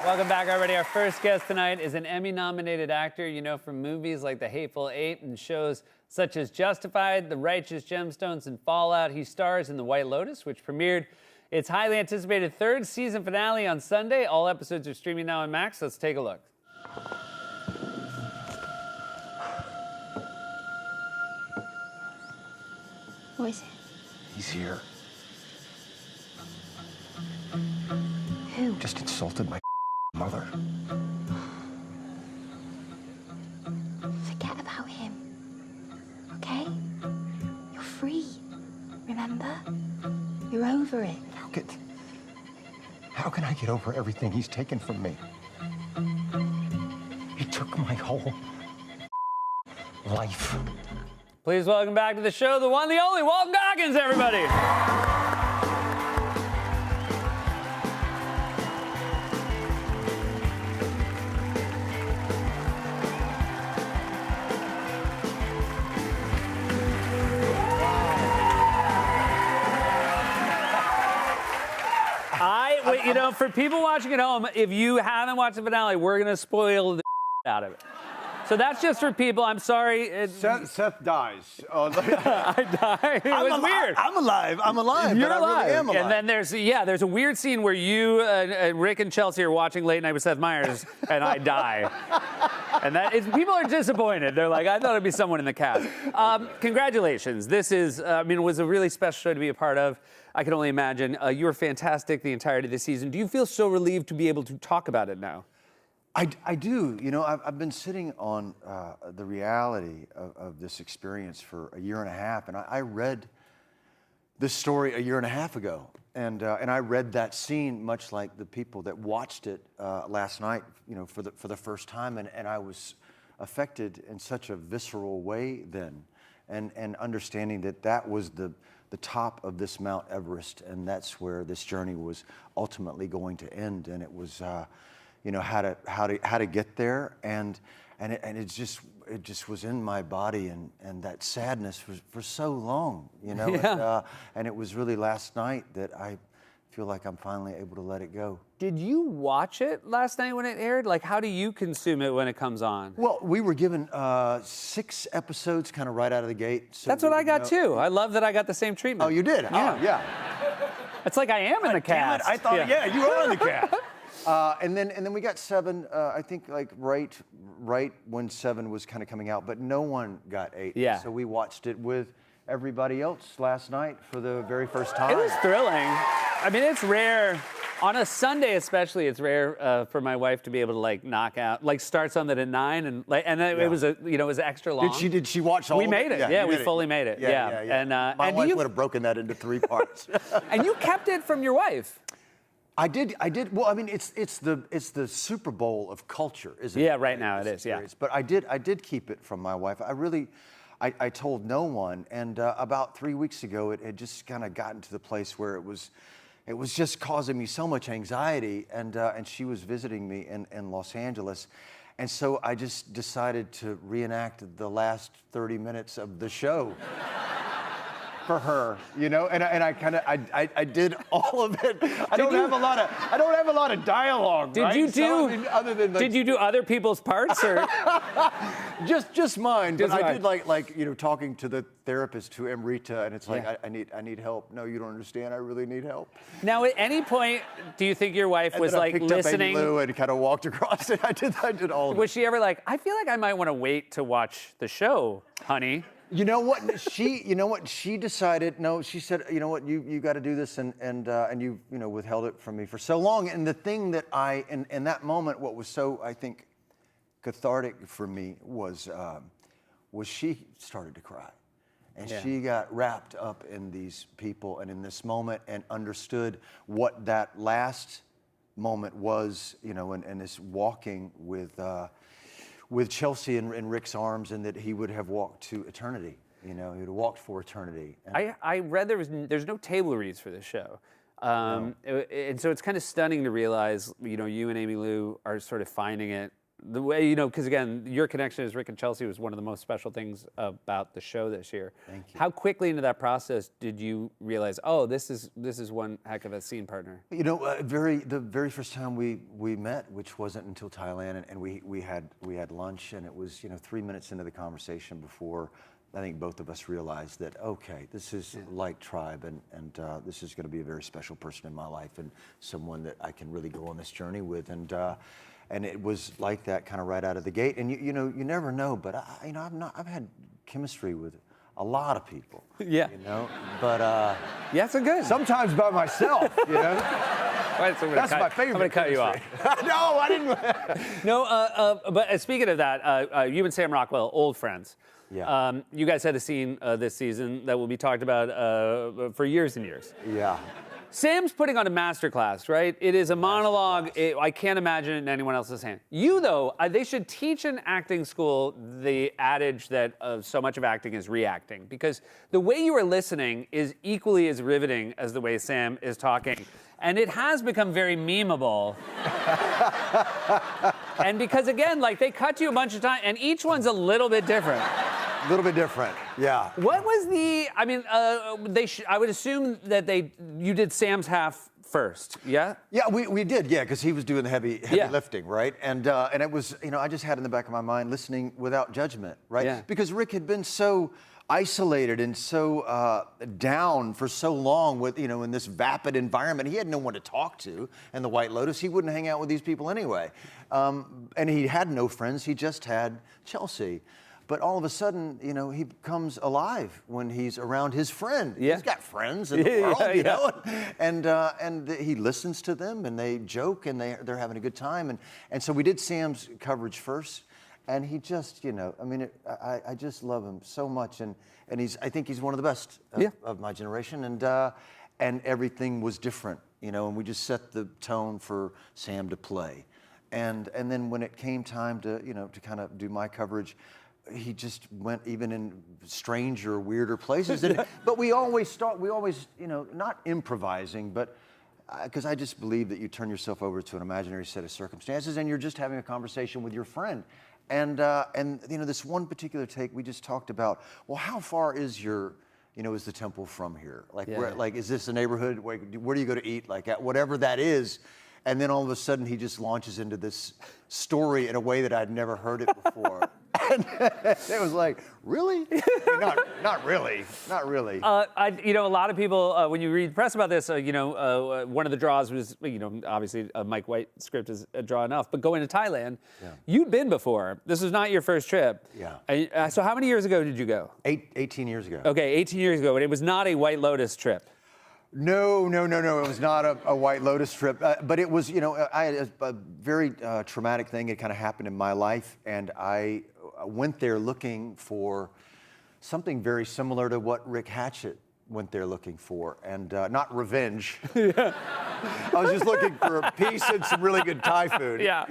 Welcome back, everybody. Our first guest tonight is an Emmy-nominated actor you know from movies like The Hateful Eight and shows such as Justified, The Righteous Gemstones, and Fallout. He stars in The White Lotus, which premiered its highly anticipated third season finale on Sunday. All episodes are streaming now on Max. Let's take a look. What is it? He's here. Who? Just insulted my mother. Forget about him. Okay? You're free. Remember? You're over it. How can I get over everything he's taken from me? He took my whole life. Please welcome back to the show, the one, the only, Walton Goggins, everybody. You know, for people watching at home, if you haven't watched the finale, we're going to spoil the out of it. So that's just for people. I'm sorry. Seth dies. I die. It was weird. I'm alive. You're but alive. I really am alive. And then there's a weird scene where you, Rick and Chelsea are watching Late Night with Seth Meyers, and I die. And people are disappointed. They're like, I thought it'd be someone in the cast. Congratulations. This is, it was a really special show to be a part of. I can only imagine. You were fantastic the entirety of the season. Do you feel so relieved to be able to talk about it now? I do. You know, I've been sitting on the reality of this experience for a year and a half, and I read this story a year and a half ago, and I read that scene much like the people that watched it last night, you know, for the first time, and I was affected in such a visceral way then, and understanding that was the top of this Mount Everest, and that's where this journey was ultimately going to end, and it was. You know how to get there, and it just was in my body, and that sadness for so long, you know. Yeah. And it was really last night that I feel like I'm finally able to let it go. Did you watch it last night when it aired? Like, how do you consume it when it comes on? Well, we were given 6 episodes, kind of right out of the gate. So that's what I got too. I love that I got the same treatment. Oh, you did? Yeah. Oh, yeah. It's like I am in the cast. Damn it, I thought, yeah you are in the cast. And then we got 7, I think like right when 7 was kind of coming out, but no one got 8. Yeah. So we watched it with everybody else last night for the very first time. It was thrilling. I mean, it's rare. On a Sunday especially, it's rare for my wife to be able to like knock out, like start something at 9 and then it was it was extra long. Did she watch all We of made it. Yeah, we fully made it. Yeah. And my wife would have broken that into 3 parts. And you kept it from your wife. I did. Well, I mean, it's the Super Bowl of culture, isn't it? Yeah, right now it is. Yeah. But I did keep it from my wife. I told no one. And about 3 weeks ago, it had just kind of gotten to the place where it was just causing me so much anxiety. And she was visiting me in Los Angeles, and so I just decided to reenact the last 30 minutes of the show. For her, you know, and I did all of it. I don't have a lot of dialogue. Did you do? So, I mean, other than did you do other people's parts or just mine? Just but mine. I did like you know, talking to the therapist to Amrita, and it's like I need help. No, you don't understand. I really need help. Now, at any point, do you think your wife was like listening? I picked up Amy Lou and kind of walked across it. I did all of it. Was she ever like, I feel like I might want to wait to watch the show, honey? You know what? She decided. No, she said. You know what? You got to do this, and you withheld it from me for so long. And the thing that in that moment, what was so I think cathartic for me was she started to cry, and she got wrapped up in these people and in this moment, and understood what that last moment was. You know, and this walking with Chelsea in Rick's arms, and that he would have walked to eternity. You know, he would have walked for eternity. And I read there's no table reads for this show. And so it's kind of stunning to realize, you know, you and Amy Lou are sort of finding it the way, because again, your connection as Rick and Chelsea was one of the most special things about the show this year. Thank you. How quickly into that process did you realize, oh, this is one heck of a scene partner? The very first time we met, which wasn't until Thailand, and we had lunch, and it was 3 minutes into the conversation before I think both of us realized that, okay, this is like Tribe, and this is going to be a very special person in my life, and someone that I can really go on this journey with, and it was like that kind of right out of the gate. And you never know, but I've had chemistry with a lot of people. Yeah. But Yeah, so good. sometimes by myself. Right, so That's my favorite. I'm going to cut you off. No, I didn't. No, but speaking of that, you and Sam Rockwell, old friends. Yeah. You guys had a scene this season that will be talked about for years and years. Yeah. Sam's putting on a masterclass, right? It is a monologue. I can't imagine it in anyone else's hand. You, though, they should teach in acting school the adage that so much of acting is reacting, because the way you are listening is equally as riveting as the way Sam is talking. And it has become very memeable. And because, again, they cut you a bunch of times, and each one's a little bit different. A little bit different, yeah. What was I would assume that you did Sam's half first, yeah? Yeah, we did, yeah, because he was doing the heavy lifting, right? And it was, I just had in the back of my mind listening without judgment, right? Yeah. Because Rick had been so isolated and so down for so long with, in this vapid environment. He had no one to talk to. And the White Lotus, he wouldn't hang out with these people anyway. And he had no friends, he just had Chelsea. But all of a sudden, he becomes alive when he's around his friend. Yeah. He's got friends in the world, you know? And he listens to them, and they joke, and they're having a good time. And so we did Sam's coverage first, and he just, I just love him so much. And I think he's one of the best of my generation. And everything was different, and we just set the tone for Sam to play. And then when it came time to, to kind of do my coverage, he just went even in stranger, weirder places. But we always, not improvising, but because I just believe that you turn yourself over to an imaginary set of circumstances and you're just having a conversation with your friend. And this one particular take, we just talked about, well, how far is is the temple from here? Is this a neighborhood? Where do you go to eat? Whatever that is. And then all of a sudden, he just launches into this story in a way that I'd never heard it before. And it was like, really? Not really. Not really. A lot of people, when you read press about this, one of the draws was, obviously a Mike White script is a draw enough, but going to Thailand, you'd been before. This was not your first trip. Yeah. So how many years ago did you go? 18 years ago. Okay, 18 years ago, and it was not a White Lotus trip. No. It was not a White Lotus trip, but it was, I had a very traumatic thing that kind of happened in my life, and I went there looking for something very similar to what Rick Hatchett went there looking for, and not revenge. I was just looking for a peace and some really good Thai food. Yeah.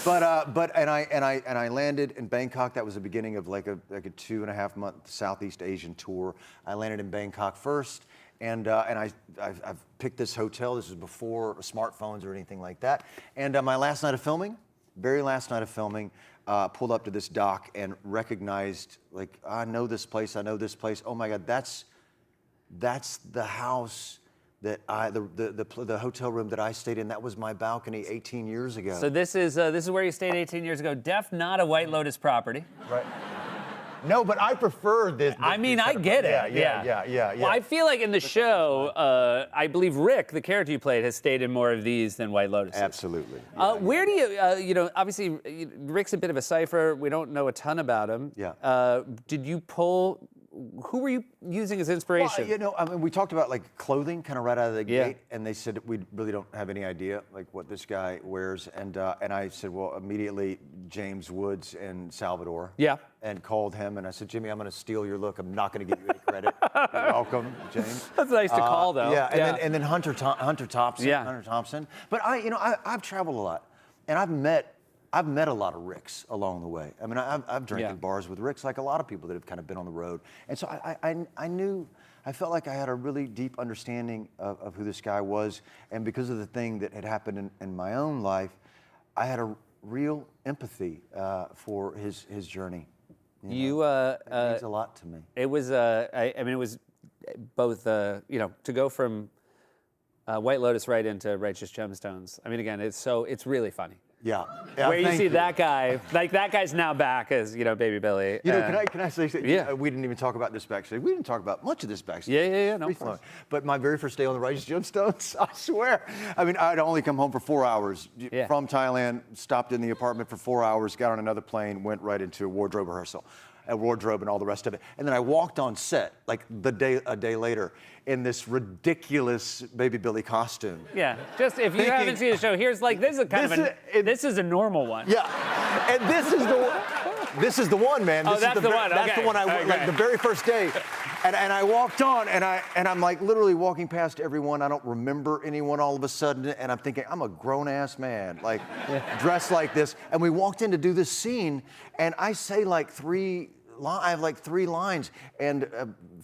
But I landed in Bangkok. That was the beginning of like a 2.5 month Southeast Asian tour. I landed in Bangkok first. And I've picked this hotel. This was before smartphones or anything like that. And my last night of filming, very last night of filming, pulled up to this dock and recognized, I know this place. Oh my God, that's the house that the hotel room that I stayed in. That was my balcony 18 years ago. So this is where you stayed 18 years ago. Not a White Lotus property. Right. No, but I prefer this. I get it. Yeah. Well, I feel like in the show, I believe Rick, the character you played, has stayed in more of these than White Lotus. Absolutely. Where do you, obviously, Rick's a bit of a cipher. We don't know a ton about him. Yeah. Did you pull? Who were you using as inspiration? Well, we talked about clothing kind of right out of the gate, and they said we really don't have any idea what this guy wears, and I said, well, immediately James Woods in Salvador. Yeah. And called him, and I said, Jimmy, I'm going to steal your look. I'm not going to give you any credit. You're welcome, James. That's nice to call, though. Yeah. And then Hunter Thompson. Yeah. Hunter Thompson. But I've traveled a lot, and I've met a lot of Ricks along the way. I mean, I've drank in bars with Ricks, like a lot of people that have kind of been on the road. And so I felt like I had a really deep understanding of who this guy was. And because of the thing that had happened in my own life, I had real empathy for his journey. You, It means a lot to me. it was, I mean, it was both, you know, to go from White Lotus right into Righteous Gemstones. I mean, again, it's really funny. Yeah. Where you thank see that guy, like that guy's now back as, you know, Baby Billy. You know, can I say something? Yeah. We didn't even talk about this backstage. We didn't talk about much of this backstage. Yeah, no, Free of course. flowing. But my very first day on the Righteous Gemstones, I swear. I mean, I'd only come home for 4 hours Yeah. from Thailand, stopped in the apartment for 4 hours, got on another plane, went right into a wardrobe rehearsal. A wardrobe and all the rest of it. And then I walked on set like a day later in this ridiculous Baby Billy costume. Yeah, just if you Thinking- haven't seen the show, here's like, this is kind of this is a normal one. Yeah, and this is the one, man. Oh, This that's is the one, That's okay, the one I okay. like the very first day, and I walked on, and I'm like literally walking past everyone. I don't remember anyone all of a sudden, and I'm thinking I'm a grown ass man, like dressed like this. And we walked in to do this scene, and I say like I have like 3 lines, and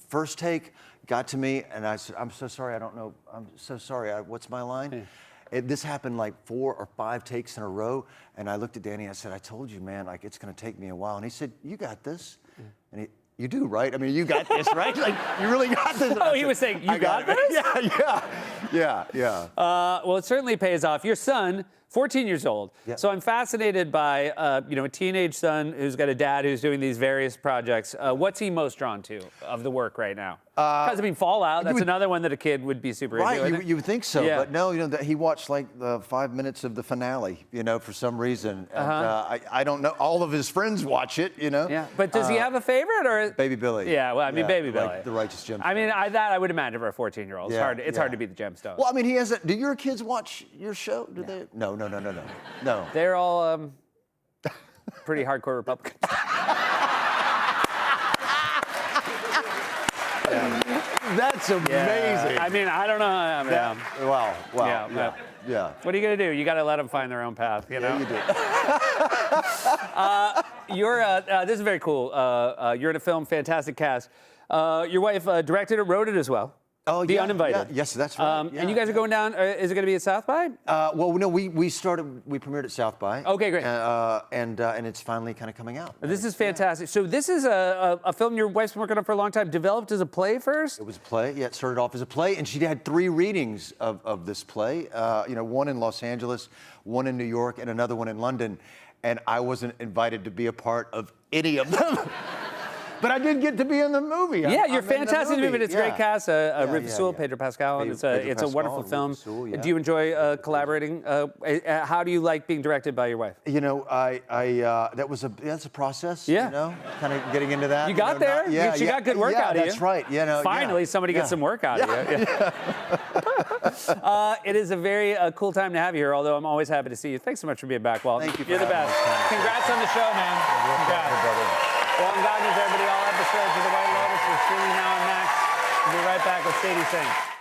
first take got to me, and I said, "I'm so sorry, I don't know. I'm so sorry. What's my line?" This happened like 4 or 5 takes in a row, and I looked at Danny. I said, "I told you, man. Like it's going to take me a while." And he said, "You got this." And you do, right? I mean, you got this, right? Like you really got this. And Oh, I he said, was saying, "You "I got it." this?" Yeah. Well, it certainly pays off. Your son, 14 years old. Yeah. So I'm fascinated by, you know, a teenage son who's got a dad who's doing these various projects. What's he most drawn to of the work right now? Because I mean, Fallout. That's another one that a kid would be super into. Right, isn't it? you would think so, Yeah. but no, you know, he watched like the 5 minutes of the finale, you know, for some reason. And I don't know, all of his friends watch it, you know. Yeah, but does he have a favorite or? Baby Billy. Yeah, well, I mean, Baby Billy. Like the Righteous Gemstones. I mean, I would imagine for a 14-year-old, Yeah, it's hard yeah. to beat the Gemstones. Well, I mean, he has do your kids watch your show? Do they? No. They're all pretty hardcore Republicans. That's amazing. I mean, I don't know. Wow. Yeah, Yeah. What are you gonna do? You got to let them find their own path. You know. Yeah, you do. You're. This is very cool. You're in a film, fantastic cast. Your wife directed it, wrote it as well. Oh, The yeah, Uninvited. yeah. Yes, that's right. And you guys are going down. Is it going to be at South by? Well, no, we premiered at South by. Okay, great. And it's finally kind of coming out. This is fantastic. So this is a film your wife's been working on for a long time. Developed as a play first. It was a play. Yeah, it started off as a play, and she had 3 readings of this play. You know, one in Los Angeles, one in New York, and another one in London. And I wasn't invited to be a part of any of them. But I did get to be in the movie. Yeah, you're fantastic in the movie. It's a great Yeah. cast. Riv Sewell, yeah. Pedro Pascal, and Pedro it's a wonderful Pascal, film. Riv Sewell, yeah. Do you enjoy collaborating? How do you like being directed by your wife? You know, that's a process. Yeah. You know, kind of getting into that. You got there. She got good work out of you. That's right. You know. Finally, somebody gets some work out of you. Yeah. It is a very cool time to have you here, although I'm always happy to see you. Thanks so much for being back, Walt. Thank you for You're the having best. me. Congrats on the show, man. Congrats. Walton Goggins, everybody, all episodes of The White Lotus are streaming now on Max. We'll be right back with Sadie Sink.